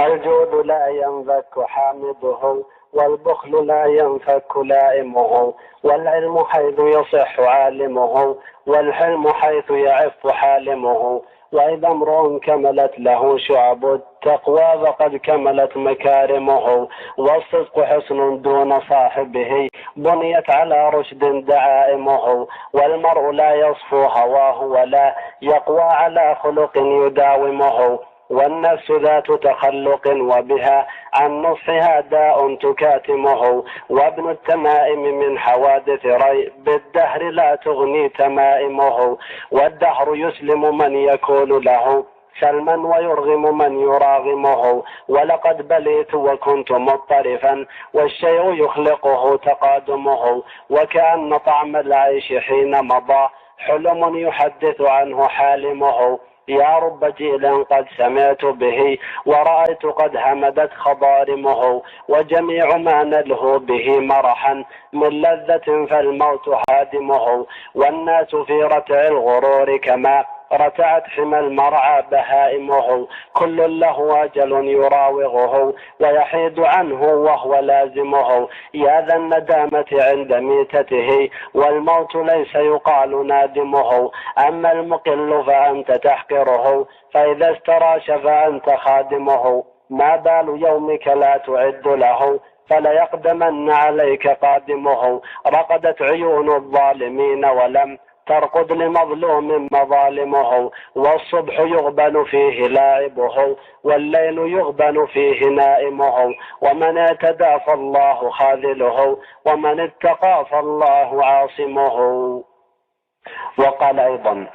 الجود لا ينفك حامده، والبخل لا ينفك لائمه، والعلم حيث يصح عالمه، والحلم حيث يعف حالمه. وإذا امرؤ كملت له شعب التقوى فقد كملت مكارمه، والصدق حسن دون صاحبه بنيت على رشد دعائمه. والمرء لا يصفو هواه ولا يقوى على خلق يداومه، والنفس ذات تخلق وبها عن نصحها داء تكاتمه. وابن التمائم من حوادث ريب الدهر لا تغني تمائمه، والدهر يسلم من يكون له سلما ويرغم من يراغمه. ولقد بليت وكنت مضطرفا والشيء يخلقه تقادمه، وكأن طعم العيش حين مضى حلم يحدث عنه حالمه. يا رب جيل قد سمعت به ورأيت قد همدت خضارمه، وجميع ما نلهو به مرحا من لذة فالموت هادمه. والناس في رتع الغرور كما رتعت حمى المرعى بهائمه، كل له أجل يراوغه ويحيد عنه وهو لازمه. يا ذا الندامة عند ميتته والموت ليس يقال نادمه. أما المقل فأنت تحقره، فإذا استراش فأنت خادمه. ما بال يومك لا تعد له، فليقدمن عليك قادمه. رقدت عيون الظالمين ولم ترقد لمظلوم مظالمه، والصبح يغبن فيه لاعبه والليل يغبن فيه نائمه. ومن اعتدى فالله خاذله، ومن اتقى فالله عاصمه. وقال أيضا: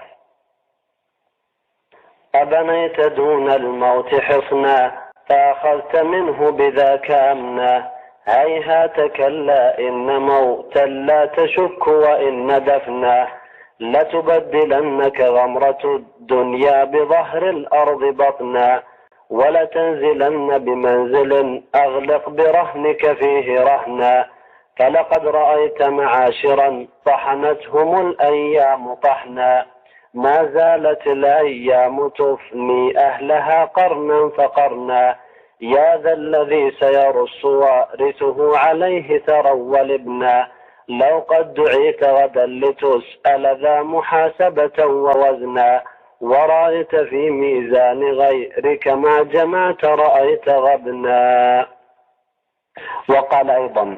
أبنيت دون الموت حصنا فأخذت منه بذاك أمنا، هيهات كلا إن موتا لا تشك وإن دفنا، لتبدلنك غمرة الدنيا بظهر الأرض بطنا، ولتنزلن بمنزل أغلق برهنك فيه رهنا. فلقد رأيت معاشرا طحنتهم الأيام طحنا، ما زالت الأيام تفني أهلها قرنا فقرنا. يا ذا الذي سيرص وارثه عليه ترول ابنا، لو قد دعيت غدا لتسأل ذا محاسبة ووزنا، ورأيت في ميزان غيرك ما جمعت رأيت غبنا. وقال أيضا: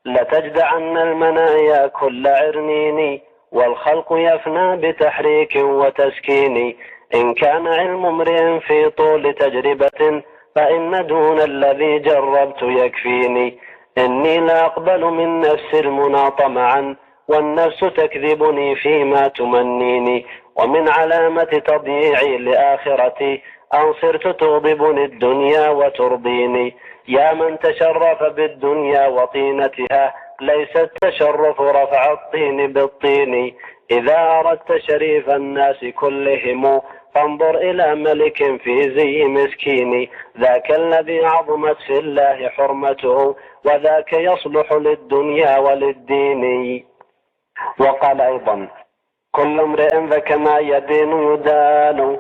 لتجدعن المنايا كل عرنين، والخلق يفنى بتحريك وتسكين. إن كان علم امرئ في طول تجربة، فإن دون الذي جربت يكفيني. إني لا أقبل من نفس المنى طمعا، والنفس تكذبني فيما تمنيني. ومن علامة تضييعي لآخرتي أن صرت تغضبني الدنيا وترضيني. يا من تشرف بالدنيا وطينتها، ليس التشرف رفع الطين بالطين. إذا أردت شريف الناس كلهم، فانظر إلى ملك في زي مسكين. ذاك الذي عظمت في الله حرمته، وذاك يصلح للدنيا وللدين. وقال أيضا: كل امرئ فكما يدين يدان،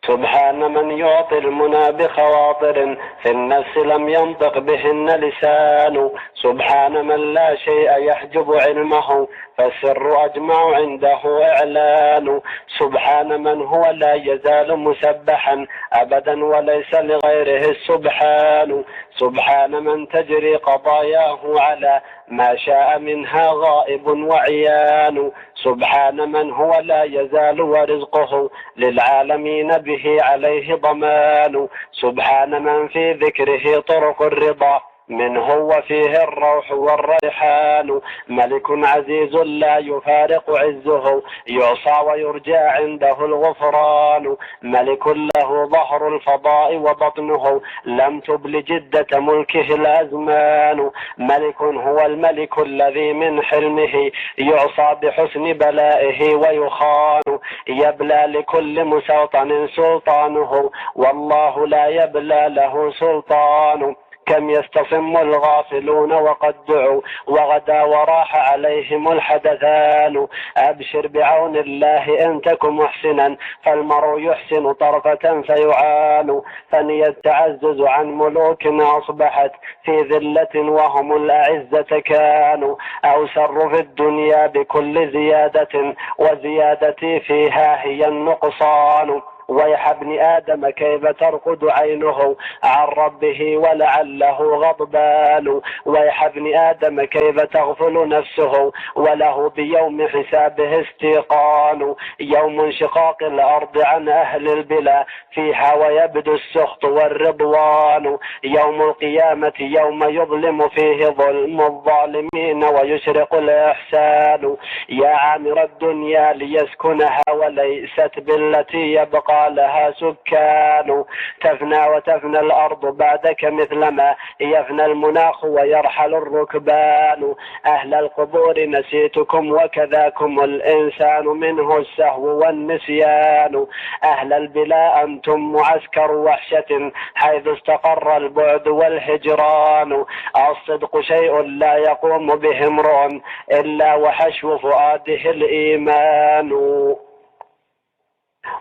سبحان من يعطي المنى بخواطر في النفس لم ينطق بهن لسان. سبحان من لا شيء يحجب علمه، فالسر أجمع عنده إعلان. سبحان من هو لا يزال مسبحا أبدا وليس لغيره السبحان. سبحان من تجري قضاياه على ما شاء منها غائب وعيان. سبحان من هو لا يزال ورزقه للعالمين به عليه ضمان. سبحان من في ذكره طرق الرضا منه وفيه الروح والريحان. ملك عزيز لا يفارق عزه، يعصى ويرجى عنده الغفران. ملك له ظهر الفضاء وبطنه، لم تبل جدة ملكه الأزمان. ملك هو الملك الذي من حلمه يعصى بحسن بلائه ويخان. يبلى لكل مستوطن سلطانه، والله لا يبلى له سلطان. كم يستصم الغافلون وقد دعوا وغدا وراح عليهم الحدثان. أبشر بعون الله إن تك محسنا فالمرء يحسن طرفة فيعان. فني التعزز عن ملوك أصبحت في ذلة وهم الأعزة كانوا. أو سر في الدنيا بكل زيادة وزيادتي فيها هي النقصان. ويح ابن آدم كيف ترقد عينه عن ربه ولعله غضبان. ويح ابن آدم كيف تغفل نفسه وله بيوم حسابه استيقان. يوم انشقاق الأرض عن أهل البلا فيها ويبدو السخط والرضوان. يوم القيامة يوم يظلم فيه ظلم الظالمين ويشرق الإحسان. يا عامر الدنيا ليسكنها وليست بالتي يبقى لها سكان. تفنى وتفنى الأرض بعدك مثلما يفنى المناخ ويرحل الركبان. أهل القبور نسيتكم وكذاكم الإنسان منه السهو والنسيان. أهل البلا أنتم معسكر وحشة حيث استقر البعد والهجران. الصدق شيء لا يقوم به امرؤ إلا وحشو فؤاده الإيمان.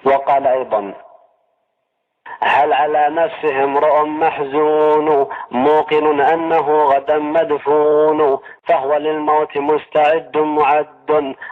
وقال أيضا: هل على نفسه امرؤ محزون موقن أنه غدا مدفون فهو للموت مستعد معد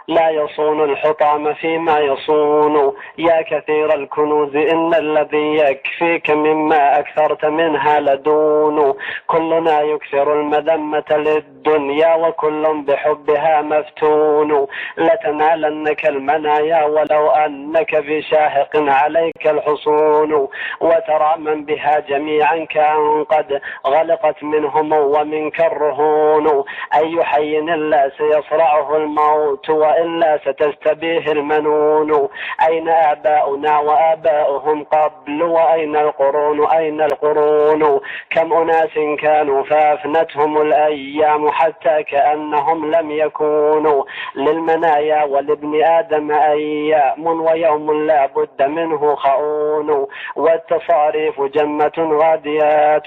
لا يصون الحطام فيما يصون. يا كثير الكنوز إن الذي يكفيك مما أكثرت منها لدون. كلنا يكثر المذمة للدنيا وكل بحبها مفتون. لتنالنك المنايا ولو أنك في شاهق عليك الحصون. وترى من بها جميعا كأن قد غلقت منهم ومنك الرهون. أي حي إلا سيصرعه الموت وإلا ستستبيه المنون. أين آباؤنا وآباؤهم قبل وأين القرون أين القرون. كم أناس كانوا فأفنتهم الأيام حتى كأنهم لم يكونوا. للمنايا ولابن آدم أيام ويوم لا بد منه خؤون. والتصاريف جمة غاديات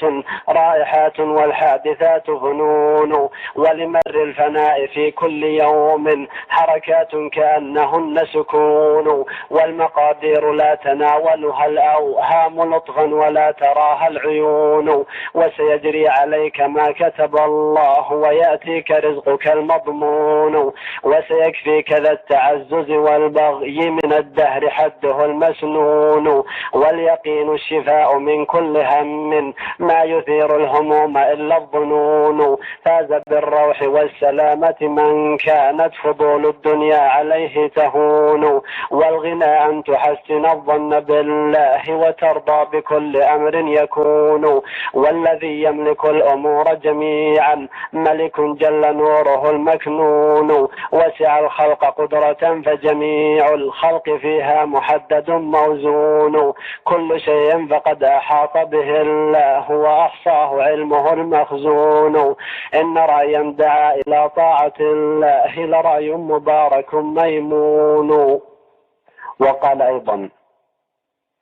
رائحات والحادثات فنون. ولمر الفناء في كل يوم حركات كأنهن سكون. والمقادير لا تناولها الأوهام لطفا ولا تراها العيون. وسيجري عليك ما كتب الله ويأتيك رزقك المضمون. وسيكفيك ذا التعزز والبغي من الدهر حده المسنون. واليقين الشفاء من كل هم ما يثير الهموم إلا الظنون. فاز بالروح والسلامة من كانت فضول الدنيا عليه تهون. والغنى أن تحسن الظن بالله وترضى بكل أمر يكون. والذي يملك الأمور جميعا ملك جل نوره المكنون. وسع الخلق قدرة فجميع الخلق فيها محدد موزون. كل شيء فقد أحاط به الله وأحصاه علمه المخزون. إن رأيا دعا إلى طاعة الله لرأي مبارك ميمون. وقال أيضا: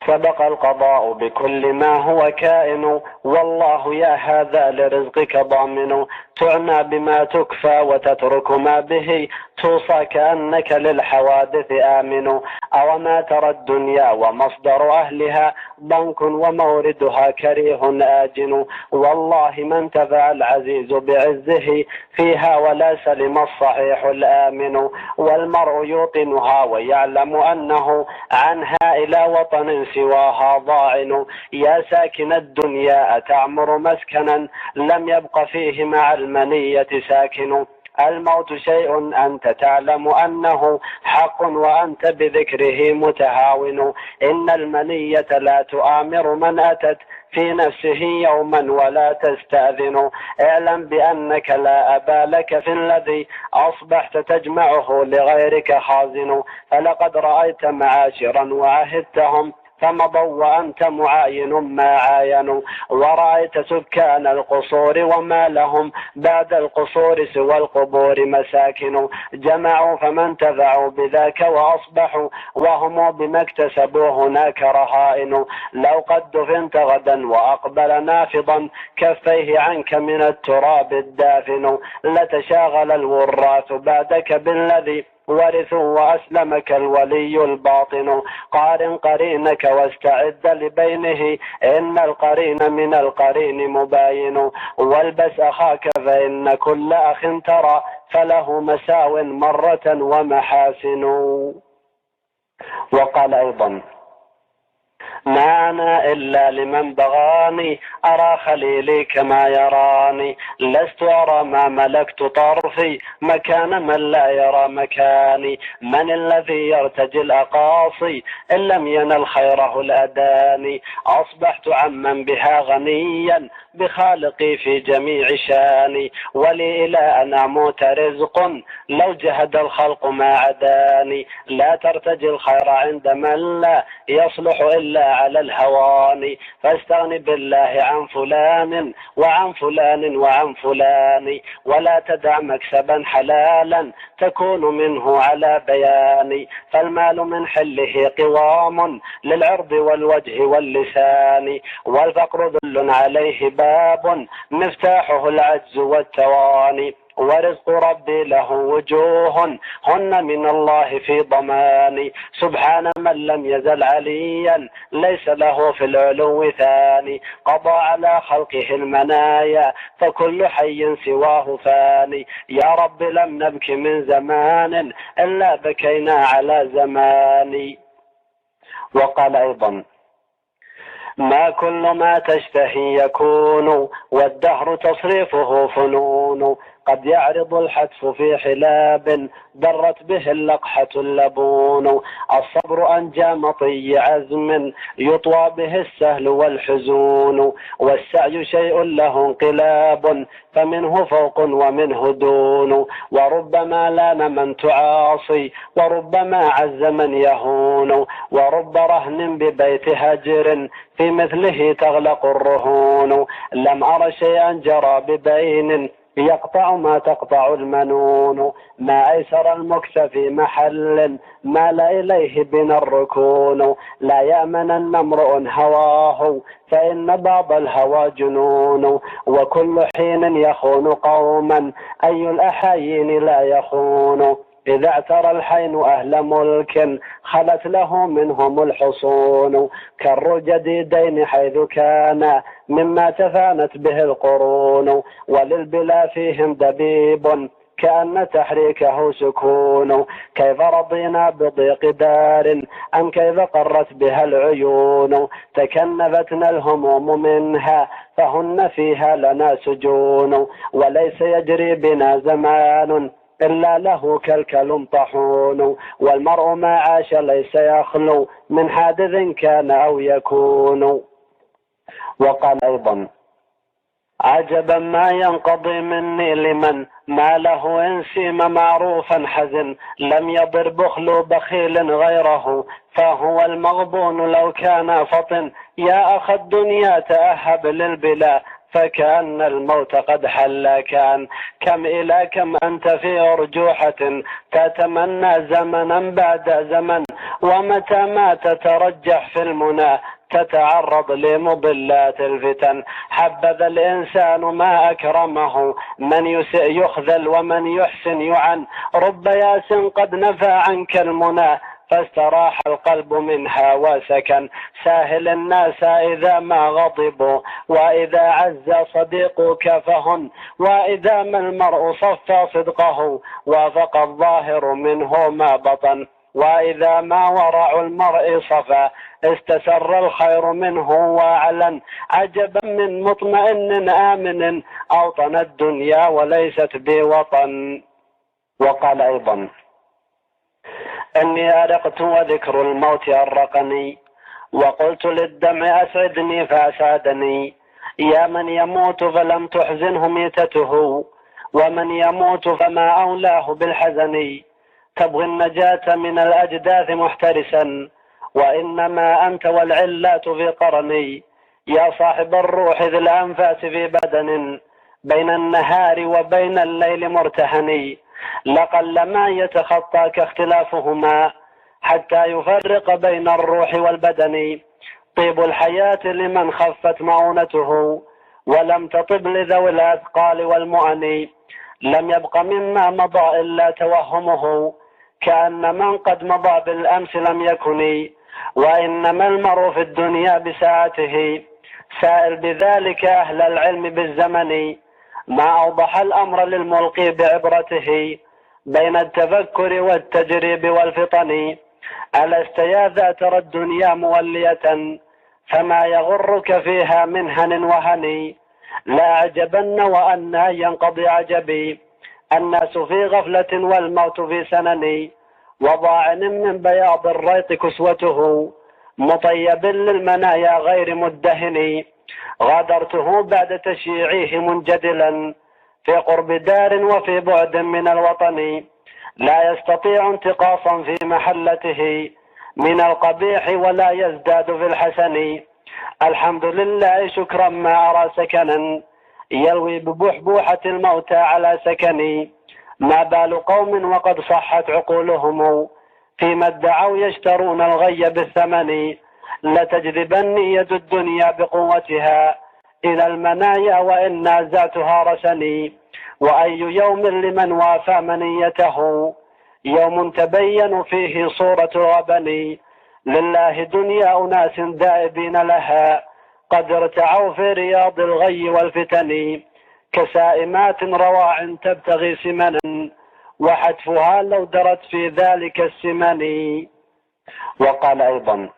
سبق القضاء بكل ما هو كائن والله يا هذا لرزقك ضامن. تعنى بما تكفى وتترك ما به توصى كأنك للحوادث آمن. أو ما ترى الدنيا ومصدر أهلها ضنك وموردها كريه آجن. والله ما انتفع العزيز بعزه فيها ولا سلم الصحيح الآمن. والمرء يوطنها ويعلم أنه عنها إلى وطن سواها ضاعن. يا ساكن الدنيا أتعمر مسكنا لم يبق فيه مع المنية ساكن. الموت شيء أنت تعلم أنه حق وأنت بذكره متهاون. إن المنية لا تؤامر من أتت في نفسه يوما ولا تستأذن. اعلم بأنك لا أبا لك في الذي أصبحت تجمعه لغيرك خازن. فلقد رأيت معاشرا وعهدتهم فمضوا وأنت معاين ما عاينوا، ورأيت سكان القصور وما لهم بعد القصور سوى القبور مساكن، جمعوا فما انتفعوا بذاك وأصبحوا وهم بما اكتسبوا هناك رهائن. لو قد دفنت غدا وأقبل نافضا كفيه عنك من التراب الدافن، لتشاغل الوراث بعدك بالذي ورثوا وأسلمك الولي الباطن. قارن قرينك واستعد لبينه، إن القرين من القرين مباين، والبس أخاك فإن كل أخ ترى فله مساو مرة ومحاسن. وقال أيضا: ما أنا إلا لمن بغاني أرى خليلي كما يراني، لست أرى ما ملكت طرفي مكان من لا يرى مكاني، من الذي يرتجي الأقاصي إن لم ينل خيره الأداني، أصبحت عمن بها غنيا بخالقي في جميع شاني، ولي إلى أن أموت رزق لو جهد الخلق ما عداني، لا ترتجي الخير عند من لا يصلح إلا على الهوان، فاستغن بالله عن فلان وعن فلان وعن فلان، ولا تدع مكسبا حلالا تكون منه على بيان، فالمال من حله قوام للعرض والوجه واللسان، والفقر ذل عليه باب مفتاحه العجز والتواني، ورزق ربي له وجوه هن من الله في ضمان، سبحان من لم يزل عليا ليس له في العلو ثاني، قضى على خلقه المنايا فكل حي سواه فاني، يا رب لم نبك من زمان إلا بكينا على زمان. وقال أيضا: ما كل ما تشتهي يكون والدهر تصريفه فنون، قد يعرض الحتف في حلاب درت به اللقحة اللبون، الصبر أنجى مطي عزم يطوى به السهل والحزون، والسعي شيء له انقلاب فمنه فوق ومنه دون، وربما لان من تعاصي وربما عز من يهون، ورب رهن ببيت هجر في مثله تغلق الرهون، لم أر شيئا جرى ببين يقطع ما تقطع المنون، ما أيسر المكس في محل مال إليه بنا الركون، لا يأمنن امرؤ هواه فإن بعض الهوى جنون، وكل حين يخون قوما أي الأحايين لا يخون، إذا اعترى الحين أهل ملك خلت له منهم الحصون، كر جديدين حيث كان مما تفانت به القرون، وللبلا فيهم دبيب كأن تحريكه سكون، كيف رضينا بضيق دار أم كيف قرت بها العيون، تكنفتنا الهموم منها فهن فيها لنا سجون، وليس يجري بنا زمان إلا له كالكل طحون، والمرء ما عاش ليس يخلو من حادث كان أو يكون. وقال أيضا: عجبا ما ينقضي مني لمن ما له إن سيم معروفا حزن، لم يضر بخل بخيل غيره فهو المغبون لو كان فطن، يا أخ الدنيا تأهب للبلا فكأن الموت قد حل كان، كم إلى كم أنت في أرجوحة تتمنى زمنا بعد زمن، ومتى ما تترجح في المنى تتعرض لمضلات الفتن، حبذا الإنسان ما أكرمه من يسئ يخذل ومن يحسن يعن، رب ياس قد نفى عنك المنى فاستراح القلب منها وسكن، ساهل الناس إذا ما غضبوا وإذا عز صديقك فهن، وإذا ما المرء صفى صدقه وافق الظاهر منه ما بطن، وإذا ما ورع المرء صفى استسر الخير منه واعلن، عجبا من مطمئن آمن أوطن الدنيا وليست بوطن. وقال أيضا: إني أرقت وذكر الموت أرقني، وقلت للدمع أسعدني فأسعدني، يا من يموت فلم تحزنه ميتته، ومن يموت فما أولاه بالحزن، تبغي النجاة من الأجداث محترسا، وإنما أنت والعلات في قرني. يا صاحب الروح ذي الأنفاس في بدن، بين النهار وبين الليل مرتهني. لقلما يتخطاك اختلافهما حتى يفرق بين الروح والبدن. طيب الحياة لمن خفت مؤونته، ولم تطب لذوي الأثقال والمؤن. لم يبق مما مضى إلا توهمه، كأن من قد مضى بالأمس لم يكن. وإنما المرء في الدنيا بساعته، سائل بذلك أهل العلم بالزمن. ما أوضح الأمر للملقي بعبرته، بين التفكر والتجريب والفطن. ألست يا ذا ترى الدنيا مولية، فما يغرك فيها من هن وهن. لا عجبن وأنها ينقضي عجبي، الناس في غفلة والموت في سنن. وضاعن من بياض الريط كسوته، مطيب للمنايا غير مدهن. غادرته بعد تشييعه منجدلا، في قرب دار وفي بعد من الوطن. لا يستطيع انتقاصا في محلته من القبيح، ولا يزداد في الحسن. الحمد لله شكرا ما أرى سكنا، يلوي ببحبوحة الموتى على سكني. ما بال قوم وقد صحت عقولهم، فيما ادعوا يشترون الغي بالثمن. لتجذبن يد الدنيا بقوتها إلى المنايا، وإن نازعتها رسني. وأي يوم لمن وافى منيته، يوم تبين فيه صورة الغبن. لله دنيا أناس دائبين لها، قد ارتعوا في رياض الغي والفتن. كسائمات رواع تبتغي سمنا، وحتفها لو درت في ذلك السمن. وقال أيضا: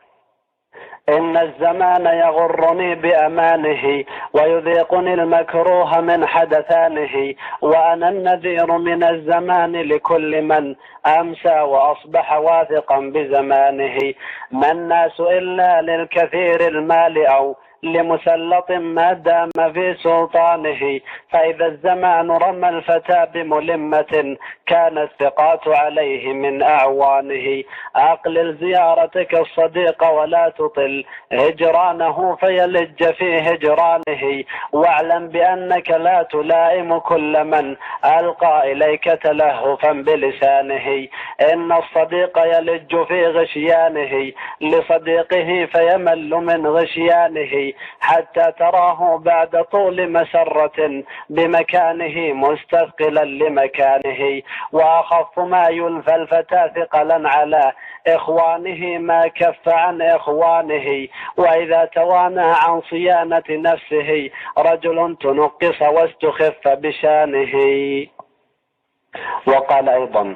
إن الزمان يغرني بأمانه، ويذيقني المكروه من حدثانه. وأنا النذير من الزمان لكل من أمسى وأصبح واثقا بزمانه. ما الناس إلا للكثير المال أو لمسلط ما دام في سلطانه. فإذا الزمان رمى الفتى بملمة، كان الثقات عليه من أعوانه. أقلل زيارتك الصديق ولا تطل هجرانه، فيلج في هجرانه. واعلم بأنك لا تلائم كل من ألقى إليك تلهفا بلسانه. إن الصديق يلج في غشيانه لصديقه، فيمل من غشيانه. حتى تراه بعد طول مسرة بمكانه مستثقلا لمكانه. وأخف ما يلفى الفتى ثقلا على إخوانه ما كف عن إخوانه. وإذا توانى عن صيانة نفسه رجل تنقص واستخف بشانه. وقال أيضا: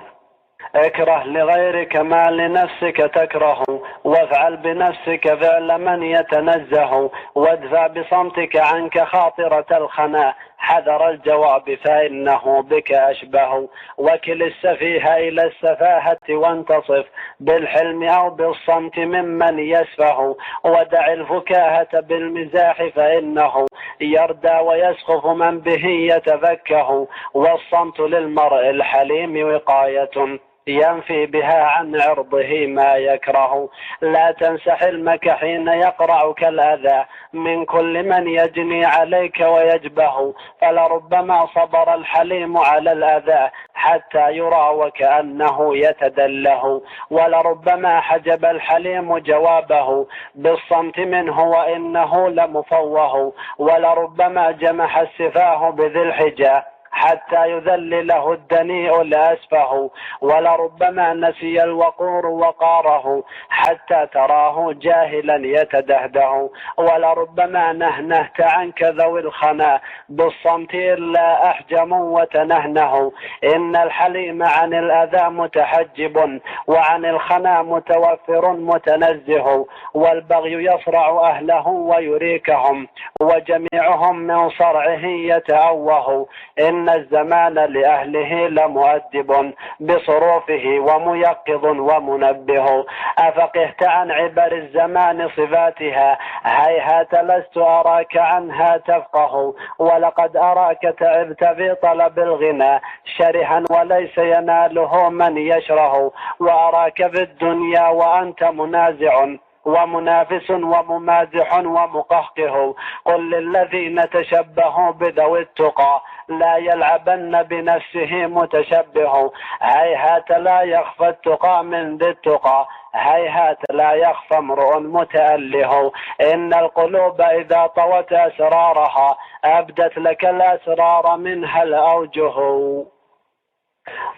اكره لغيرك ما لنفسك تكره، وافعل بنفسك فعل من يتنزه. وادفع بصمتك عنك خاطرة الخنا، حذر الجواب فإنه بك أشبه. وكل السفيه إلى السفاهة وانتصف بالحلم أو بالصمت ممن يسفه. ودع الفكاهة بالمزاح فإنه يردى ويسخف من به يتفكه. والصمت للمرء الحليم وقاية، ينفي بها عن عرضه ما يكره. لا تنس حلمك حين يقرعك الأذى من كل من يجني عليك ويجبه. فلربما صبر الحليم على الأذى حتى يرى وكأنه يتدله. ولربما حجب الحليم جوابه بالصمت منه وإنه لمفوه. ولربما جمح السفاه بذي الحجى حتى يذلله الدنيء لأسفه. ولربما نسي الوقور وقاره حتى تراه جاهلا يتدهده. ولربما نهنهت عنك ذوي الخنا بالصمت إلا أحجموا وتنهنه. إن الحليم عن الأذى متحجب، وعن الخنا متوفر متنزه. والبغي يصرع أهله ويريكهم، وجميعهم من صرعه يتأوه. إن إن الزمان لأهله لمؤدب بصروفه وميقظ ومنبه. أفقهت عن عبر الزمان صفاتها هيهات لست أراك عنها تفقه. ولقد أراك تعبت في طلب الغنى شرها وليس يناله من يشره. وأراك في الدنيا وأنت منازع ومنافس وممازح ومقهقه. قل للذين تشبهوا بذوي التقى لا يلعبن بنفسه متشبه. هيهات لا يخفى التقى من ذي التقى هيهات لا يخفى امرؤ متأله. إن القلوب إذا طوت أسرارها أبدت لك الأسرار منها الأوجه.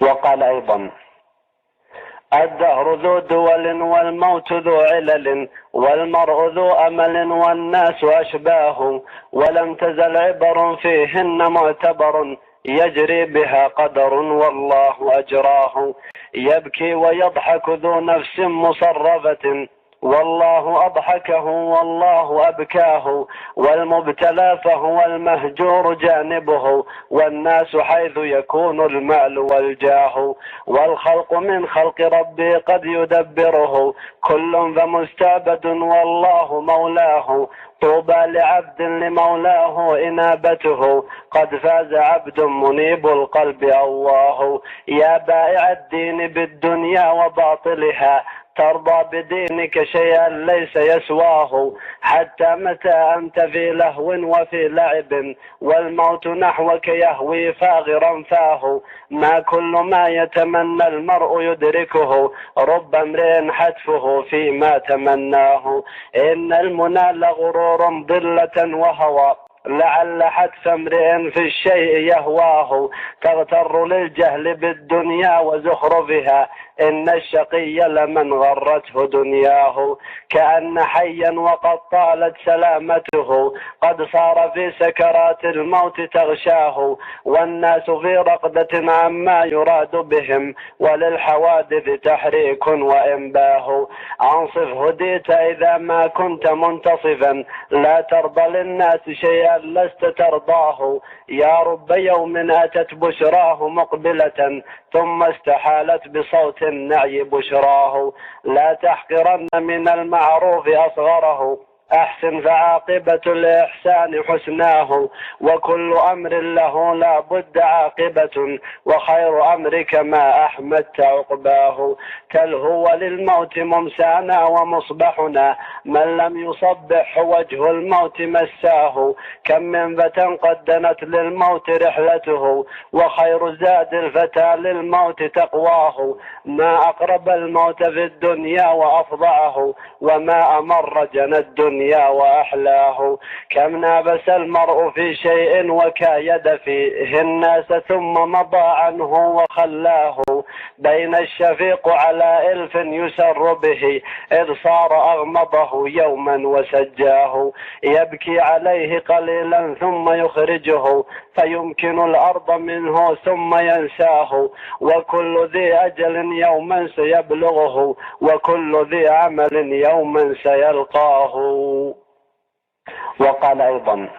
وقال أيضا: الدهر ذو دول والموت ذو علل والمرء ذو أمل والناس أشباه. ولم تزل عبر فيهن معتبر يجري بها قدر والله أجراه. يبكي ويضحك ذو نفس مصرفة والله أضحكه والله أبكاه. والمبتلى فهو المهجور جانبه والناس حيث يكون المال والجاه. والخلق من خلق ربي قد يدبره كل فمستعبد والله مولاه. طوبى لعبد لمولاه إنابته قد فاز عبد منيب القلب أواه. يا بائع الدين بالدنيا وباطلها ترضى بدينك شيئا ليس يسواه. حتى متى أنت في لهو وفي لعب والموت نحوك يهوي فاغرا فاه. ما كل ما يتمنى المرء يدركه رب امرئ حتفه فيما تمناه. إن المنى لغرور ضلة وهوى لعل حتف امرئ في الشيء يهواه. تغتر للجهل بالدنيا وزخرفها إن الشقي لمن غرته دنياه. كأن حيا وقد طالت سلامته قد صار في سكرات الموت تغشاه. والناس في رقدة عما يراد بهم وللحوادث تحريك وإنباه. أنصف هديت إذا ما كنت منتصفا لا ترضى للناس شيئا لست ترضاه. يا رب يوم أتت بشراه مقبلة ثم استحالت بصوت النعي بشراه. لا تحقرن من المعروف أصغره أحسن فعاقبة الإحسان حسناه. وكل أمر له لا بد عاقبة وخير أمرك ما أحمدت عقباه. تلهو للموت ممسانا ومصبحنا من لم يصبح وجه الموت مساه. كم من فتى قد دنت للموت رحلته وخير زاد الفتى للموت تقواه. ما أقرب الموت في الدنيا وأفضعه وما أمر جنى الدنيا وأحلاه. كم نابس المرء في شيء وكايد فيه الناس ثم مضى عنه وخلاه. بين الشفيق على إلف يسر به إذ صار أغمضه يوما وسجاه. يبكي عليه قليلا ثم يخرجه فيمكن الأرض منه ثم ينساه. وكل ذي أجل يوما سيبلغه وكل ذي عمل يوما سيلقاه. وقال أيضا: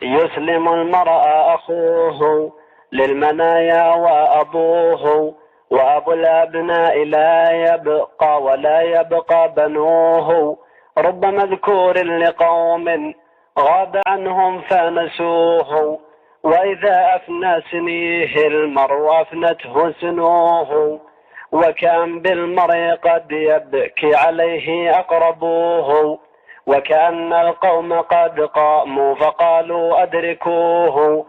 يسلم المرء أخوه للمنايا وأبوه وأبو الأبناء لا يبقى ولا يبقى بنوه. رب مذكور لقوم غاب عنهم فنسوه وإذا أفنى سنيه المرء أفنته سنوه. وكان بالمرء قد يبكي عليه أقربوه وكأن القوم قد قاموا فقالوا أدركوه.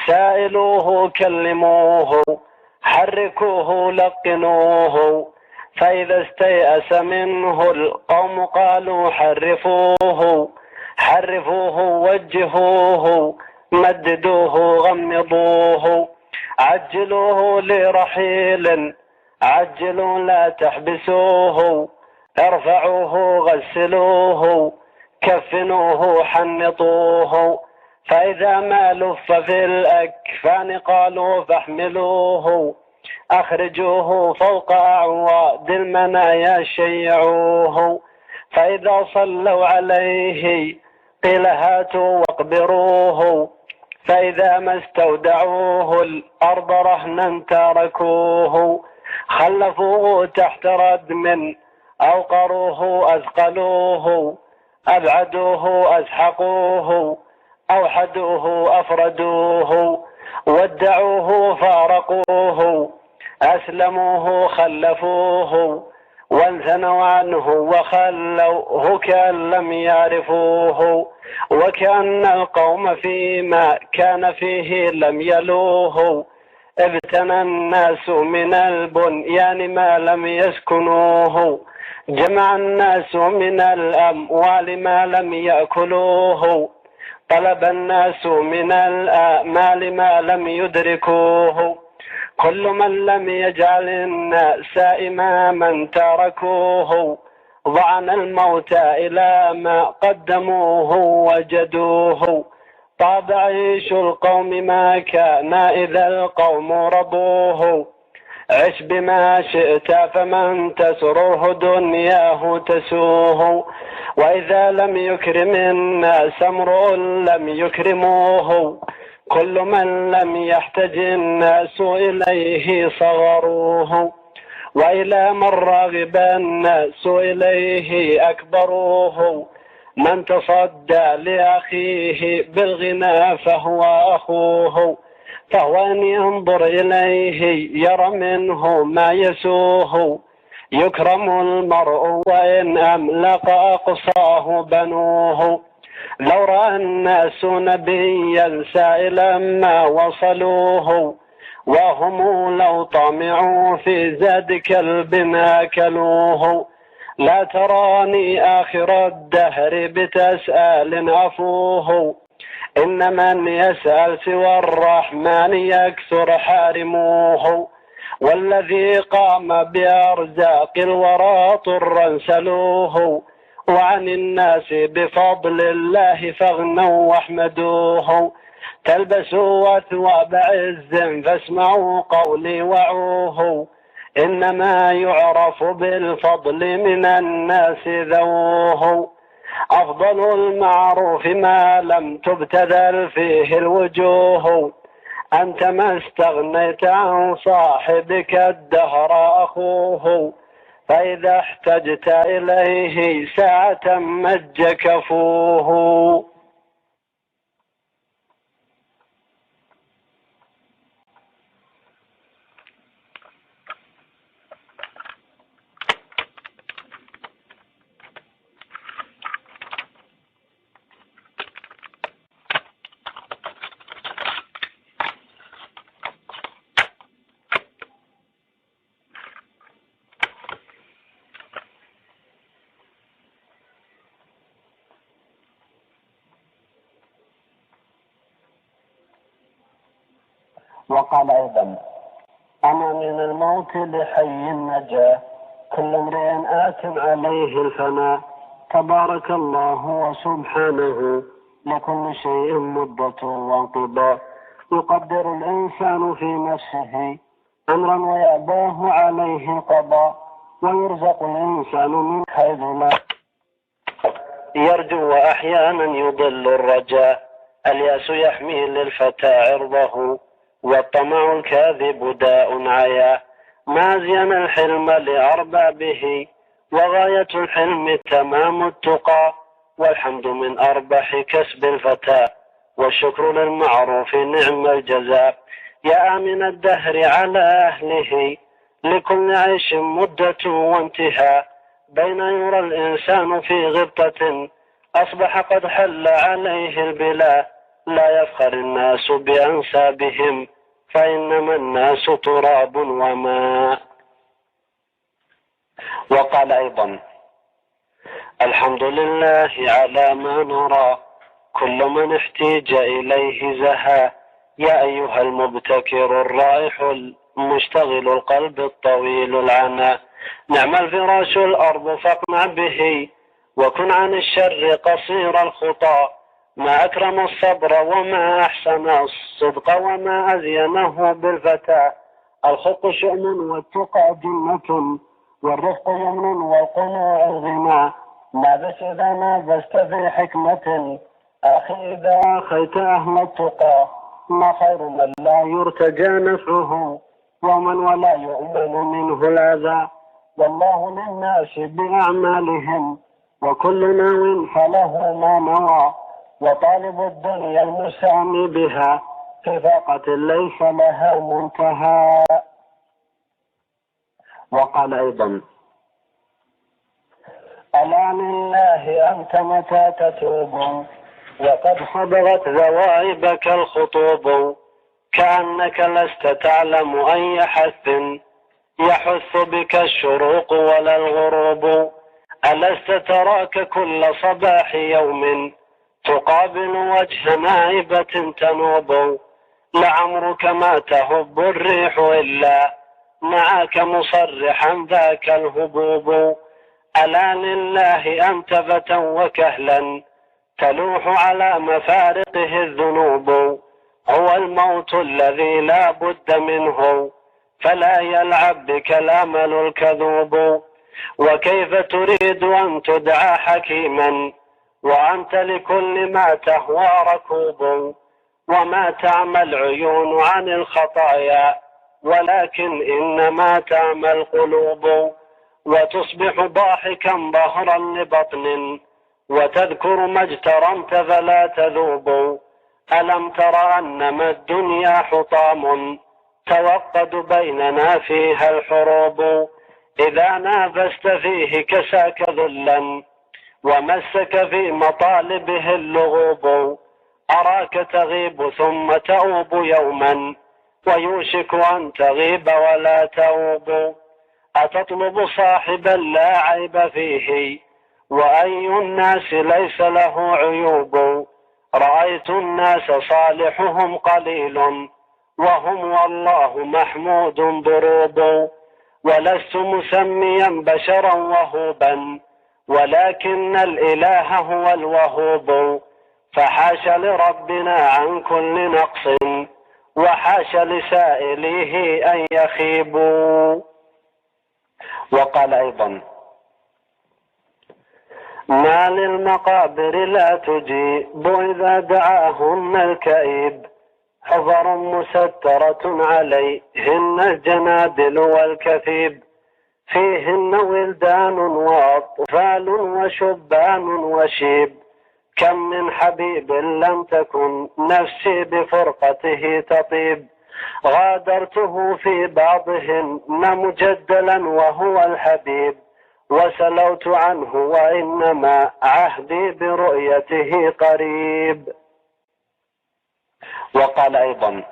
سائلوه كلموه حركوه لقنوه فإذا استيأس منه القوم قالوا حرفوه. حرفوه وجهوه مددوه غمضوه. عجلوه لرحيل عجلوا لا تحبسوه. ارفعوه غسلوه كفنوه حنطوه. فإذا ما لف في الأكفان قالوا فاحملوه. أخرجوه فوق أعواد المنايا شيعوه. فإذا صلوا عليه قيل هاتوا واقبروه. فإذا ما استودعوه الأرض رهنا تركوه، خلفوه تحت ردم أوقروه أثقلوه، أبعدوه أزحقوه، أوحدوه أفردوه، ودعوه فارقوه، أسلموه خلفوه، وانثنوا عنه وخلوه كأن لم يعرفوه، وكأن القوم فيما كان فيه لم يلوه. ابتنى الناس من البنيان ما لم يسكنوه، جمع الناس من الأموال ما لم يأكلوه، طلب الناس من الآمال ما لم يدركوه، كل من لم يجعل الناس إماما تركوه، ضعن الموت إلى ما قدموه وجدوه، طاب عيش القوم ما كان إذا القوم رضوه، عش بما شئت فمن تسره دنياه تسوه، وإذا لم يكرم الناس امرؤ لم يكرموه، كل من لم يحتج الناس إليه صغروه، وإلى من رغب الناس إليه أكبروه، من تصدى لأخيه بالغنى فهو أخوه، فهو أن ينظر إليه يرى منه ما يسوه، يكرم المرء وإن أملق أقصاه بنوه، لو رأى الناس نبيا سائلا ما وصلوه، وهم لو طمعوا في زاد كلب أكلوه، لا تراني آخر الدهر بتسأل أفوه، إن من يسأل سوى الرحمن يكثر حارموه، والذي قام بأرزاق الورى طرا سلوه، وعن الناس بفضل الله فاغنوا واحمدوه، تلبسوا أثواب عز فاسمعوا قولي وعوه، إنما يعرف بالفضل من الناس ذووه، أفضل المعروف ما لم تبتذل فيه الوجوه، أنت ما استغنيت عن صاحبك الدهر أخوه، فإذا احتجت إليه ساعة مج كفوه. وقال أيضا: أما من الموت لحي نجا، كل امرئ آت عليه الفناء، تبارك الله وسبحانه لكل شيء مدة وانقضاء، يقدر الإنسان في نفسه أمرا ويأباه عليه قضاء، ويرزق الإنسان من حيث لا يرجو، وأحيانا يضل الرجاء، الياس يحمي للفتى عرضه، والطمع الكاذب داء عيا، ما زين الحلم لأربابه، وغاية الحلم تمام التقى، والحمد من أربح كسب الفتى، والشكر للمعروف نعم الجزاء، يا آمن الدهر على أهله، لكل عيش مدة وانتهاء، بين يرى الإنسان في غبطة، أصبح قد حل عليه البلاء، لا يفخر الناس بأنسابهم، فإنما الناس تراب وماء. وقال أيضا: الحمد لله على ما نرى، كل من احتيج إليه زها، يا أيها المبتكر الرائح المشتغل القلب الطويل العنى، نعم الفراش الأرض فاقنع به، وكن عن الشر قصير الخطى، ما أكرم الصبر وما أحسن الصدق وما أزينه بالفتى، الخلق شؤم والتقى جنة، والرفق يمن والقنوع غنى، نابس إذا نابست في حكمة، أخي إذا أخيت أهل التقى، ما خير من لا يرتجى نفعه ومن ولا يؤمن منه الأذى. والله للناس بأعمالهم وكل ناو فله ما نوى. وطالب الدنيا المسامي بها في فاقة ليس لها منتهى. وقال أيضا: ألا لله أنت متى تتوب وقد صبغت ذوائبك الخطوب. كأنك لست تعلم أي حث يحث بك الشروق ولا الغروب. ألست تراك كل صباح يوم تقابل وجه نائبة تنوب. لعمرك ما تهب الريح إلا معك مصرحا ذاك الهبوب. ألا لله أنت فتى وكهلا تلوح على مفارقه الذنوب. هو الموت الذي لا بد منه فلا يلعب بك الأمل الكذوب. وكيف تريد أن تدعى حكيما وأنت لكل ما تهوى ركوب. وما تعمى العيون عن الخطايا ولكن إنما تعمى القلوب. وتصبح ضاحكا ظهرا لبطن وتذكر ما اجترمت فلا تذوب. ألم تر أنما الدنيا حطام توقد بيننا فيها الحروب. إذا نافست فيه كساك ذلا ومسك في مطالبه اللغوب. أراك تغيب ثم تؤوب يوما ويوشك أن تغيب ولا تؤوب. أتطلب صاحبا لا عيب فيه وأي الناس ليس له عيوب. رأيت الناس صالحهم قليل وهم والله محمود ضروب. ولست مسميا بشرا وهوبا ولكن الإله هو الوهوب. فحاش لربنا عن كل نقص وحاش لسائليه أن يخيبوا. وقال أيضا: ما للمقابر لا تجيب إذا دعاهن الكئيب. حفر مسترة عليهن الجنادل والكثيب. فيهن ولدان وأطفال وشبان وشيب. كم من حبيب لم تكن نفسي بفرقته تطيب. غادرته في بعضهن مجدلا وهو الحبيب. وسلوت عنه وإنما عهدي برؤيته قريب. وقال أيضا: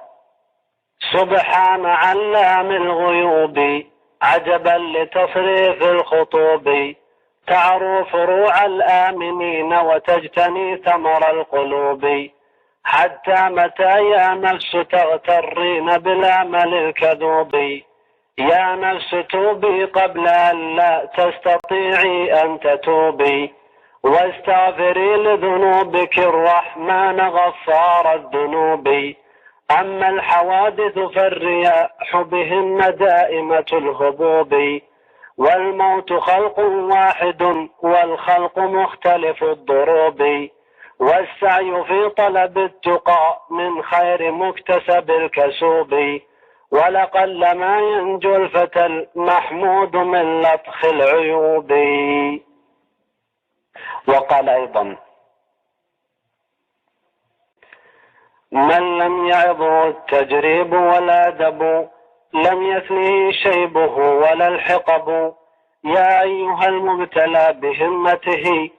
سبحان علام الغيوب عجبا لتصريف الخطوب. تعرو فروع الآمنين وتجتني ثمر القلوب. حتى متى يا نفس تغترين بالأمل الكذوب. يا نفس توبي قبل أن لا تستطيعي أن تتوبي. واستغفري لذنوبك الرحمن غفار الذنوب. أما الحوادث فالرياح بهن دائمة الهبوب. والموت خلق واحد والخلق مختلف الضروب. والسعي في طلب التقى من خير مكتسب الكسوب. ولقل ما ينجو الفتى المحمود من لطخ العيوب. وقال أيضا: من لم يعظه التجريب والأدب لم يثنه شيبه ولا الحقب. يا أيها المبتلى بهمته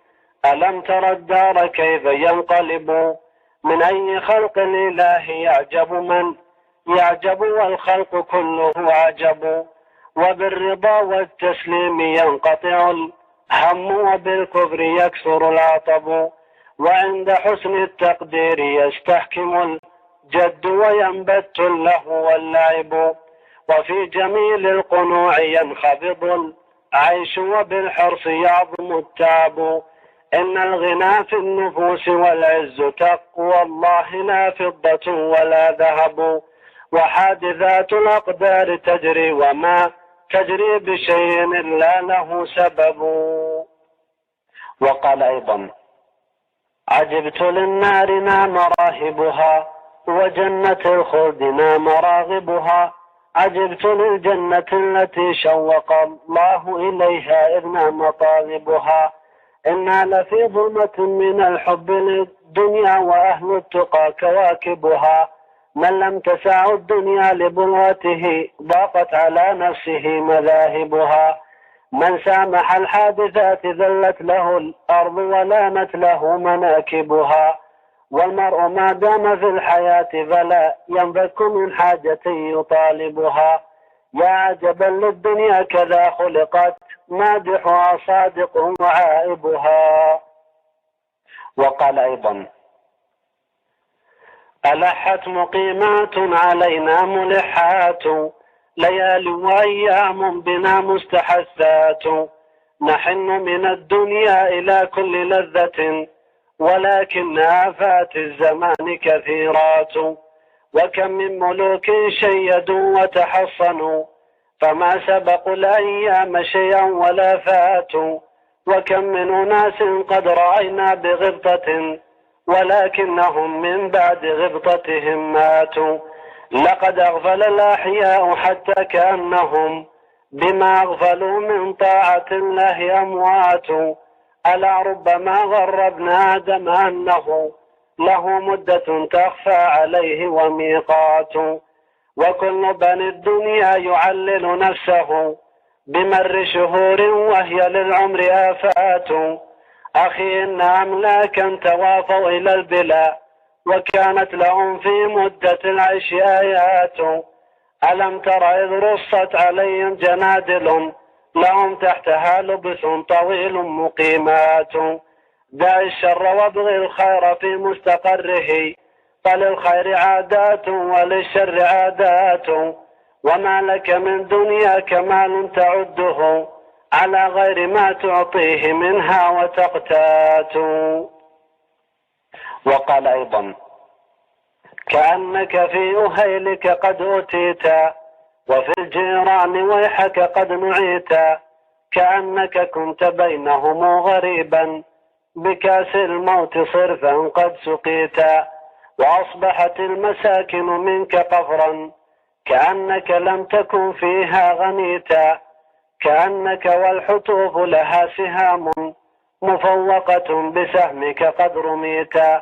ألم تر الدار كيف ينقلب. من أي خلق الإله يعجب من يعجب والخلق كله عجب. وبالرضا والتسليم ينقطع الهم وبالكفر يكثر العطب. وعند حسن التقدير يستحكم الجد وينبت اللهو واللعب. وفي جميل القنوع ينخفض العيش وبالحرص يعظم التعب. إن الغنى في النفوس والعز تقوى الله لا فضة ولا ذهب. وحادثات الأقدار تجري وما تجري بشيء إلا له سبب. وقال أيضا: عجبت للنار نام راهبها وجنة الخلد نام راغبها. عجبت للجنة التي شوق الله إليها إذ نام طالبها. إنا لفي ظلمة من الحب للدنيا وأهل التقى كواكبها. من لم تسع الدنيا لبلغته ضاقت على نفسه مذاهبها. من سامح الحادثات ذلت له الأرض ولانت له مناكبها. والمرء ما دام في الحياة فلا ينفك من حاجة يطالبها. يا عجبا للدنيا كذا خلقت مادحها صادق وعائبها. وقال أيضا: ألحت مقيمات علينا ملحات، ليال وأيام بنا مستحثات. نحن من الدنيا إلى كل لذة، ولكن آفات الزمان كثيرات. وكم من ملوك شيدوا وتحصنوا، فما سبقوا الأيام شيئا ولا فاتوا. وكم من أناس قد رأينا بغبطة، ولكنهم من بعد غبطتهم ماتوا. لقد أغفل الأحياء حتى كأنهم بما أغفلوا من طاعة الله أموات. ألا ربما غر ابن آدم أنه له مدة تخفى عليه وميقات. وكل بني الدنيا يعلل نفسه بمر شهور وهي للعمر آفات. أخي إن أملاكا توافوا إلى البلا، وكانت لهم في مدة العيش آيات. ألم تر إذ رصت عليهم جنادل لهم تحتها لبس طويل مقيمات. دع الشر وابغ الخير في مستقره، فللخير عادات وللشر عادات. وما لك من دنيا كمال تعده على غير ما تعطيه منها وتقتات. وقال أيضا: كأنك في أهيلك قد أتيت، وفي الجيران ويحك قد نعيت. كأنك كنت بينهم غريبا، بكاس الموت صرفا قد سقيت. وأصبحت المساكن منك قفرا، كأنك لم تكن فيها غنيتا. كأنك والحطوف لها سهام، مفوقة بسهمك قد رميتا.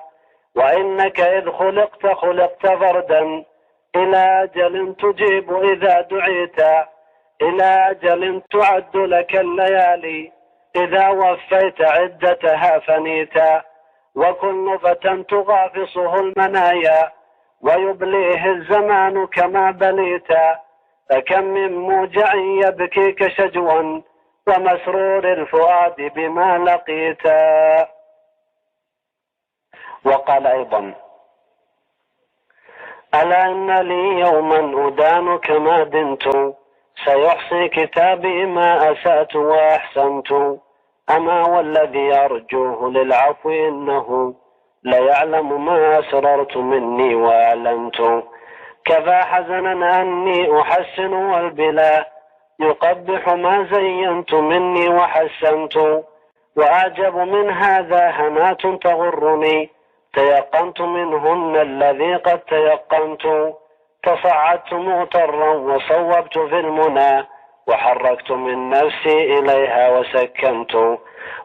وإنك إذ خلقت فردا، إلى أجل تجيب إذا دعيت. إلى أجل تعد لك الليالي، إذا وفيت عدتها فنيتا. وكل فتى تغافصه المنايا، ويبليه الزمان كما بليتا. فكم من موجع يبكيك شجوا، ومسرور الفؤاد بما لقيتا. وقال أيضا: ألا إن لي يوما أدان كما دنت، سيحصي كتابي ما أسأت وأحسنت. أما والذي أرجوه للعفو إنه ليعلم ما أسررت مني وأعلنت. كفى حزنا أني أحسن والبلا يقبح ما زينت مني وحسنت. وأعجب من هذا هنات تغرني، تيقنت منهن الذي قد تيقنت. تصعدت مغترا وصوبت في المنى، وحركت من نفسي إليها وسكنت.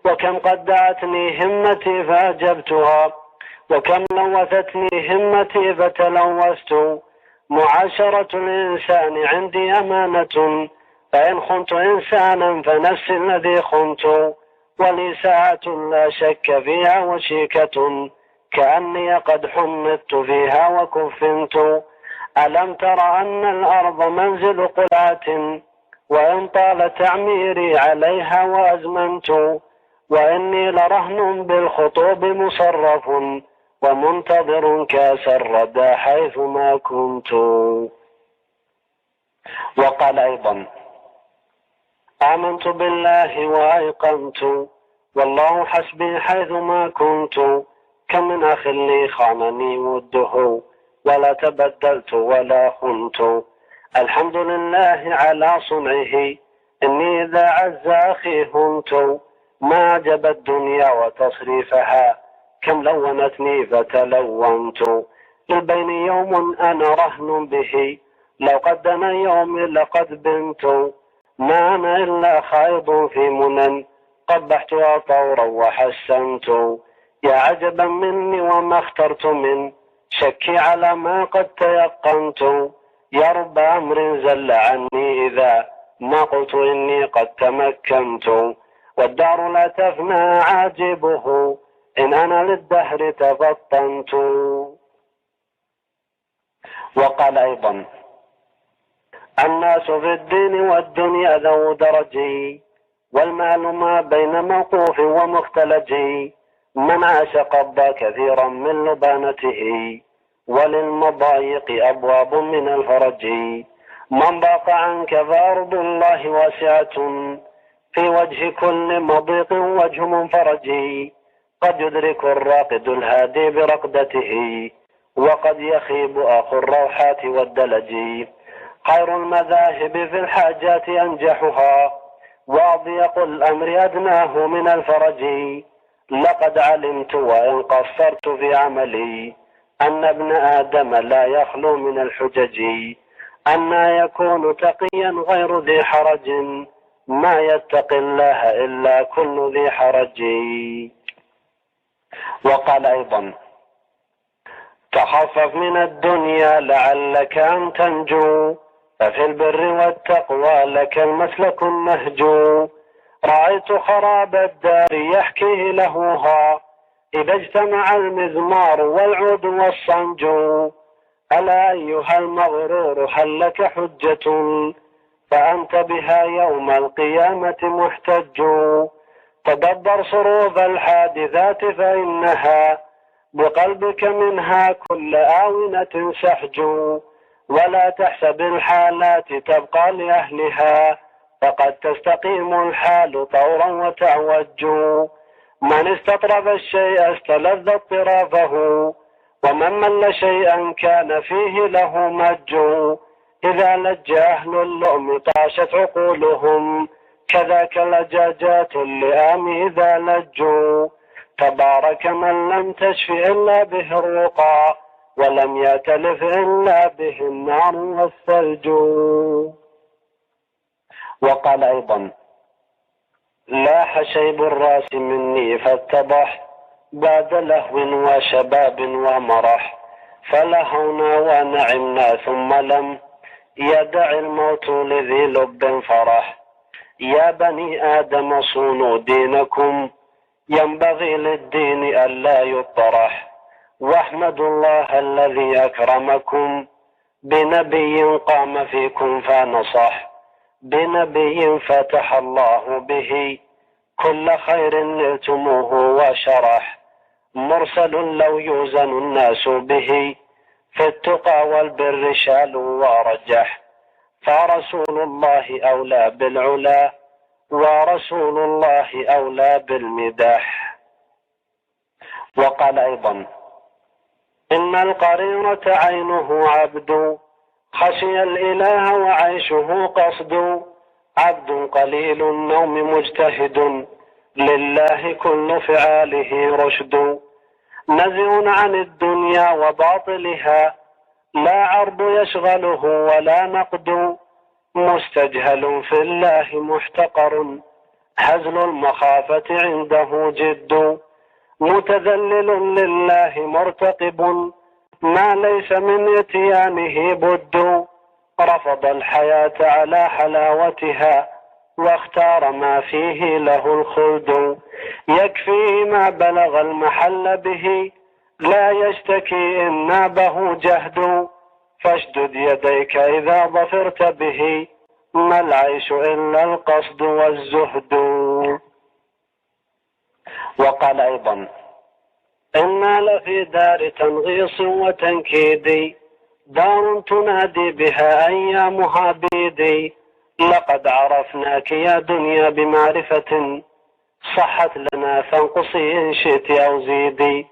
وكم قد دعتني همتي فأجبتها، وكم لوثتني همتي فتلوثت. معاشرة الإنسان عندي أمانة، فإن خنت إنسانا فنفسي الذي خنت. ولي ساعة لا شك فيها وشيكة، كأني قد حمدت فيها وكفنت. ألم تر أن الأرض منزل قلعة، وإن طال تعميري عليها وأزمنت. وإني لرهن بالخطوب مصرف، ومنتظر كاس الردى حيث ما كنت. وقال أيضا: آمنت بالله وأيقنت، والله حسبي حيث ما كنت. كم من أخ لي خانني وده، ولا تبدلت ولا خنت. الحمد لله على صنعه، إني إذا عز أخي هنت. ما عجب الدنيا وتصريفها، كم لونتني فتلونت. للبين يوم أنا رهن به، لو قد دنا يومي لقد بنت، ما أنا إلا خائض في منن، قبحتها طورا وحسنت. يا عجبا مني وما اخترت من شكي على ما قد تيقنت، يا رب أمر زل عني إذا ما قلت إني قد تمكنت، والدار لا تفنى عاجبه إن أنا للدهر تفطنت. وقال أيضا: الناس في الدين والدنيا ذو درجي، والمال ما بين موقوف ومختلجي، من عاش قضى كثيرا من لبانته، وللمضايق أبواب من الفرج، من ضاق عنك فأرض الله واسعة، في وجه كل مضيق وجه منفرج، قد يدرك الراقد الهادي برقدته، وقد يخيب أخو الروحات والدلج، خير المذاهب في الحاجات أنجحها، وأضيق الأمر أدناه من الفرج، لقد علمت وإن قصرت في عملي أن ابن آدم لا يخلو من الحجج، أما يكون تقيا غير ذي حرج، ما يتقي الله إلا كل ذي حرج. وقال أيضا: تخفف من الدنيا لعلك أن تنجو، ففي البر والتقوى لك المسلك النهج، رأيت خراب الدار يحكيه لهوها، إذا اجتمع المزمار والعود والصنج، ألا أيها المغرور هل لك حجة، فأنت بها يوم القيامة محتج، تدبر صروف الحادثات فإنها بقلبك منها كل آونة سحج، ولا تحسب الحالات تبقى لأهلها، فقد تستقيم الحال طورا وتعوج، من استطرف الشيء استلذ اضطرافه، ومن مل شيئا كان فيه له مج، إذا لج أهل اللؤم طاشت عقولهم، كذاك لجاجات اللئام إذا لجوا، تبارك من لم تشف إلا به الرقى، ولم يأتلف إلا به النار والثلج. وقال أيضا: لاح شيب الراس مني فاتضح، بعد لهو وشباب ومرح، فلهونا ونعمنا ثم لم يدع الموت لذي لب فرح، يا بني آدم صونوا دينكم، ينبغي للدين ألا يطرح، واحمدوا الله الذي أكرمكم، بنبي قام فيكم فنصح، بنبي فتح الله به كل خير نلتموه وشرح، مرسل لو يوزن الناس به، في التقى والبر شالوا ورجح، فرسول الله أولى بالعلا، ورسول الله أولى بالمدح. وقال أيضا: إن القريرة عينه عبد، خشي الإله وعيشه قصد، عبد قليل النوم مجتهد، لله كل فعاله رشد، نزع عن الدنيا وباطلها، لا عرض يشغله ولا نقد، مستجهل في الله محتقر، هزل المخافة عنده جد، متذلل لله مرتقب، ما ليس من اتيانه بد، رفض الحياة على حلاوتها، واختار ما فيه له الخلد، يكفيه ما بلغ المحل به، لا يشتكي إن نابه جهد، فاشدد يديك إذا ظفرت به، ما العيش إلا القصد والزهد. وقال أيضا: إنا لفي دار تنغيص وتنكيد، دار تنادي بها أيامها بيدي، لقد عرفناك يا دنيا بمعرفة، صحت لنا فانقصي إن شئت أو زيدي،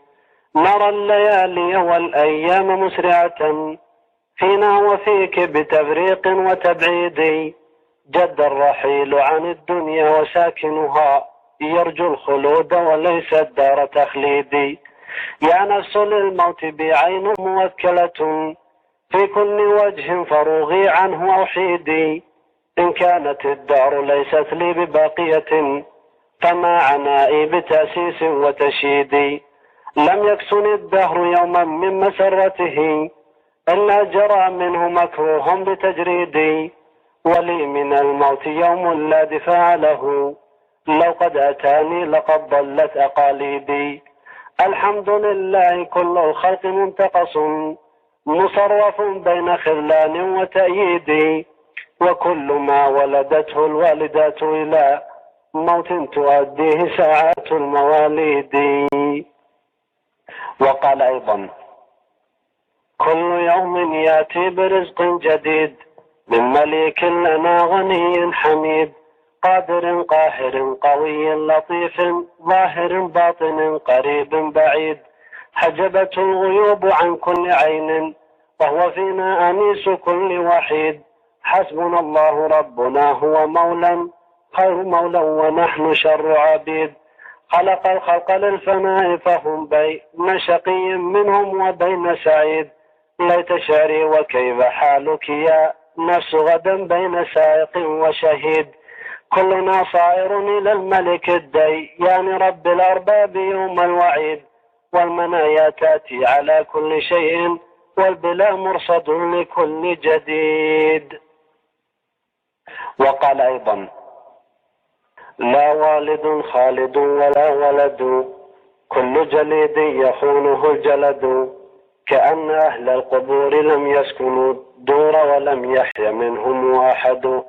نرى الليالي والأيام مسرعة، فينا وفيك بتفريق وتبعيد، جد الرحيل عن الدنيا وساكنها، يرجو الخلود وليس الدار تخليدي، يا نفس للموت بعين موكلة في كل وجه فروغي عنه أحيدي إن كانت الدار ليست لي بباقية فما عنائي بتأسيس وتشييد لم يكسن الدهر يوما من مسرته إلا جرى منه مكروه بتجريدي ولي من الموت يوم لا دفاع له لو قد أتاني لقد ضلت أقاليدي الحمد لله كل الخلق منتقص مصرف بين خذلان وتأييد وكل ما ولدته الوالدات إلى موت تؤديه ساعات المواليد. وقال أيضا كل يوم يأتي برزق جديد من مليك لنا غني حميد قادر قاهر قوي لطيف ظاهر باطن قريب بعيد حجبته الغيوب عن كل عين وهو فينا أنيس كل وحيد حسبنا الله ربنا هو مولا خير مولا ونحن شر عبيد خلق الخلق للفناء فهم بين شقي منهم وبين سعيد ليت شعري وكيف حالك يا نفس غدا بين سائق وشهيد كلنا صائر إلى الملك الديان رب الأرباب يوم الوعيد والمنايا تأتي على كل شيء والبلا مرصد لكل جديد. وقال أيضا لا والد خالد ولا ولد كل جليد يخونه الجلد كأن أهل القبور لم يسكنوا الدور ولم يحي منهم أحد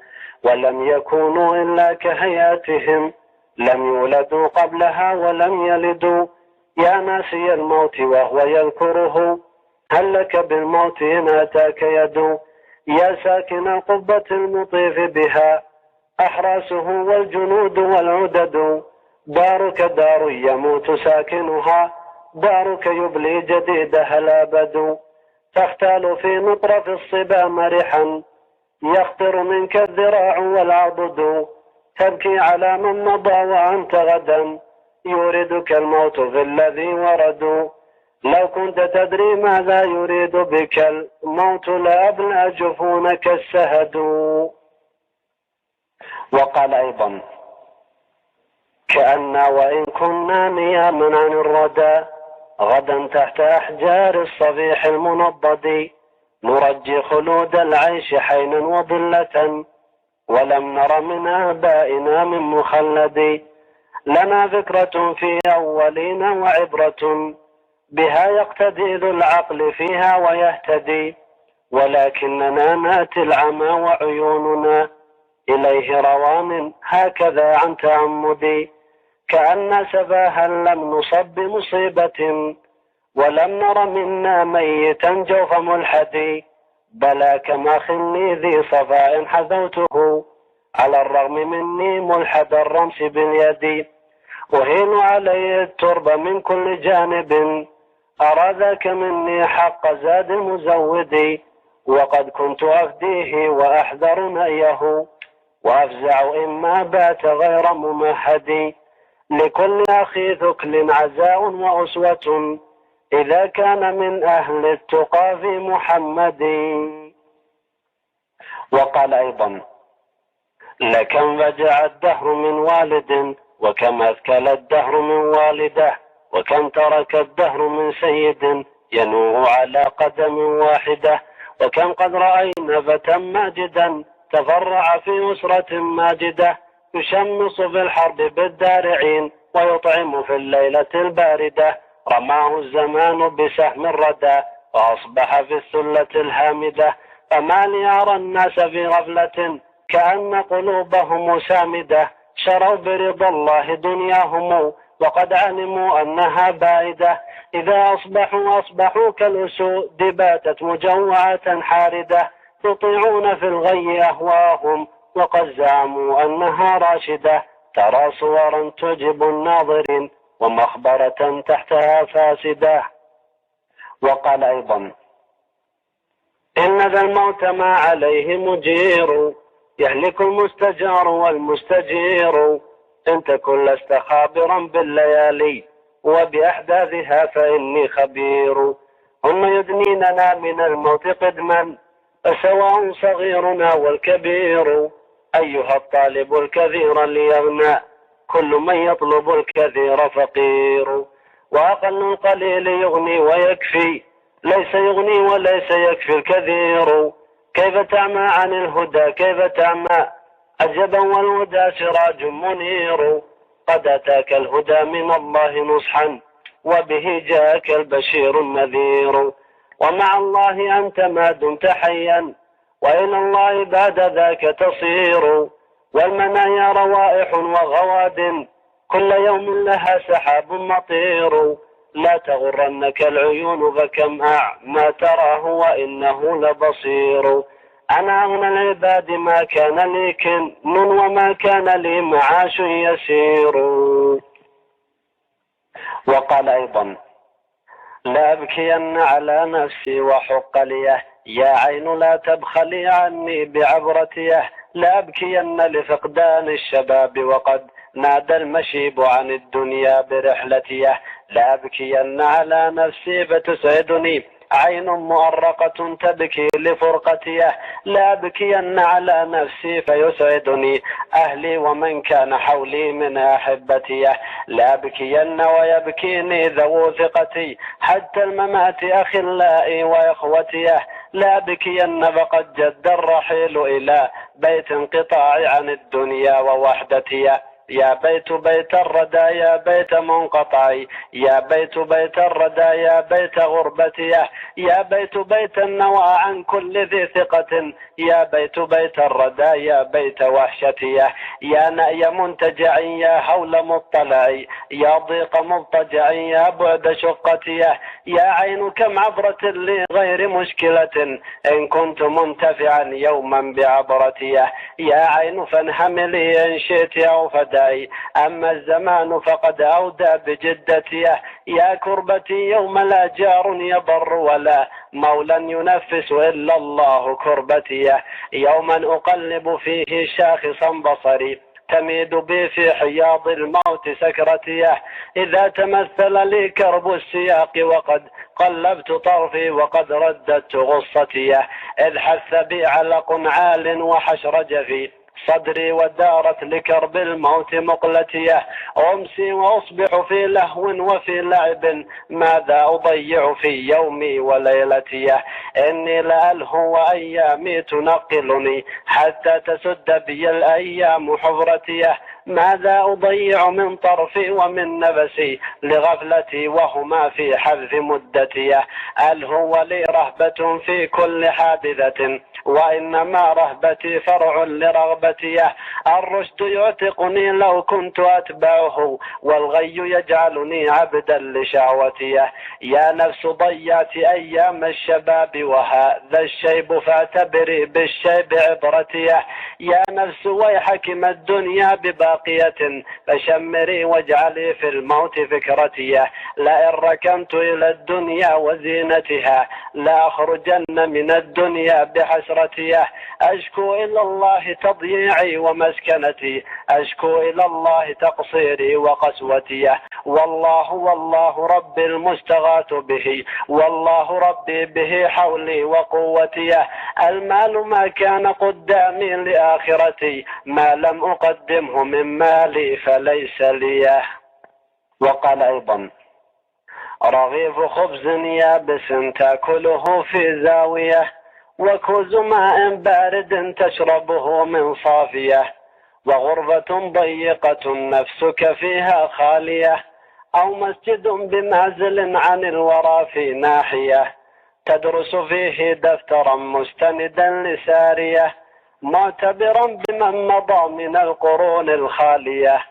ولم يكونوا إلا كهياتهم لم يولدوا قبلها ولم يلدوا يا ناسي الموت وهو يذكره هل لك بالموت إن أتاك يد يا ساكن القبة المطيف بها أحراسه والجنود والعدد دارك دار يموت ساكنها دارك يبلي جديدها الأبد تختال في مطرف الصبا مرحا يخطر منك الذراع والعضد تبكي على من مضى وأنت غدا يوردك الموت في الذي ورد لو كنت تدري ماذا يريد بك الموت لأبلى جفونك السهد. وقال أيضا كأن وإن كنا نياما عن الردى غدا تحت أحجار الصفيح المنضد نرجي خلود العيش حينا وضلة ولم نر من آبائنا من مخلد لنا فكرة في أولين وعبرة بها يقتدي ذو العقل فيها ويهتدي ولكننا ناتي العمى وعيوننا إليه روان هكذا عن تعمدي كأن سفاها لم نصب بمصيبة ولم نر منا ميتا جوف ملحد بلى كما خلي ذي صفاء حذوته على الرغم مني ملحد الرمس باليد أهين علي الترب من كل جانب أرى ذاك مني حق زاد المزود وقد كنت أفديه وأحذر نأيه وأفزع إما بات غير ممهد لكل أخي ثكل عزاء وأسوة إذا كان من أهل التقى في محمد. وقال أيضا لكم فجع الدهر من والد وكم أثكل الدهر من والده وكم ترك الدهر من سيد ينوه على قدم واحدة وكم قد رأينا فتى ماجدا تفرع في أسرة ماجدة يشمص في الحرب بالدارعين ويطعم في الليلة الباردة رماه الزمان بسهم الردى وأصبح في الثلة الهامدة فما لي أرى الناس في غفلة كأن قلوبهم سامدة شروا برضا الله دنياهم وقد علموا أنها بائدة إذا أصبحوا كالأسود باتت مجوعة حاردة يطيعون في الغي أهواهم وقد زعموا أنها راشدة ترى صورا تعجب الناظرين ومخبرة تحتها فاسدة. وقال أيضا إن ذا الموت ما عليه مجير يهلك المستجار والمستجير إن تكن لست خابرا بالليالي وبأحداثها فإني خبير. هم يدنيننا من الموت قدما فسواء صغيرنا والكبير. أيها الطالب الكثير ليغنى كل من يطلب الكثير فقير. وأقل القليل يغني ويكفي ليس يغني وليس يكفي الكثير. كيف تعمى عن الهدى كيف تعمى عجبا والهدى سراج منير. قد أتاك الهدى من الله نصحا وبه جاءك البشير النذير. ومع الله أنت ما دمت حيا وإلى الله بعد ذاك تصير. والمنايا روائح وغواد كل يوم لها سحاب مطير. لا تغرنك العيون فكم أعمى تراه وإنه لبصير. أنا أغنى العباد ما كان لي كن وما كان لي معاش يسير. وقال أيضا لا أبكين على نفسي وحق ليه يا عين لا تبخلي عني بعبرتيه. لا أبكين لفقدان الشباب وقد نادى المشيب عن الدنيا برحلتيه. لا أبكين على نفسي فتسعدني عين مؤرقة تبكي لفرقتيه. لا أبكين على نفسي فيسعدني أهلي ومن كان حولي من أحبتيه. لا أبكين ويبكيني ذو ثقتي حتى الممات أخلائي وإخوتيه. لا أبكين فقد جد الرحيل إلى بيت انقطاع عن الدنيا ووحدتيه. يا بيت بيت الردى يا بيت منقطعي يا بيت بيت الردى يا بيت غربتيه. يا بيت بيت النوى عن كل ذي ثقة يا بيت بيت الردى يا بيت وحشتيه. يا نأي منتجعي يا هول مطلعي يا ضيق مضطجعي يا بعد شقتيه. يا عين كم عبرة لغير مشكلة إن كنت منتفعا يوما بعبرتيه. يا عين فانحملي إن شئت أو فداي أما الزمان فقد أودى بجدتيه. يا كربتي يوم لا جار يضر ولا مولا ينفس إلا الله كربتيه. يوما أقلب فيه شاخصا بصري تميد بي في حياض الموت سكرتيه. إذا تمثل لي كرب السياق وقد قلبت طرفي وقد رددت غصتيه. إذ حث بي علق عال وحشرج في صدري ودارت لكرب الموت مقلتيه. أمسي وأصبح في لهو وفي لعب ماذا أضيع في يومي وليلتيه. إني لألهو وأيامي تنقلني حتى تسد بي الأيام حفرتيه. ماذا أضيع من طرفي ومن نفسي لغفلتي وهما في حذف مدتيه. ألهو لي رهبة في كل حادثة وإنما رهبتي فرع لرغبتيه. الرشد يعتقني لو كنت أتبعه والغي يجعلني عبدا لشهوتيه. يا نفس ضيعت أيام الشباب وهذا الشيب فاعتبري بالشيب عبرتيه. يا نفس ويحك ما الدنيا بباقية فشمري واجعلي في الموت فكرتيه. لئن ركنت إلى الدنيا وزينتها لا أخرجن من الدنيا بحسرتيه. أشكو إلى الله تضييعي ومسكنتي أشكو إلى الله تقصيري وقسوتيه. والله ربي المستغاث به والله ربي به حولي وقوتيه. المال ما كان قدامي لآخرتي ما لم أقدمه من مالي فليس لي. وقال أيضا رغيف خبز يابس تأكله في زاوية وكوز ماء بارد تشربه من صافية وغرفة ضيقة نفسك فيها خالية أو مسجد بمعزل عن الورى في ناحية تدرس فيه دفترا مستندا لسارية معتبرا بمن مضى من القرون الخالية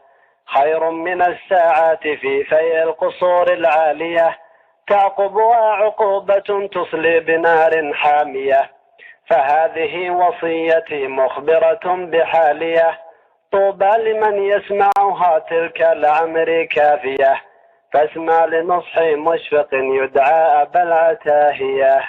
خير من الساعات في في القصور العالية تعقبها عقوبة تصلي بنار حامية. فهذه وصيتي مخبرة بحالية طوبى لمن يسمعها تلك العمر كافية. فاسمع لنصح مشفق يدعى أبا العتاهية.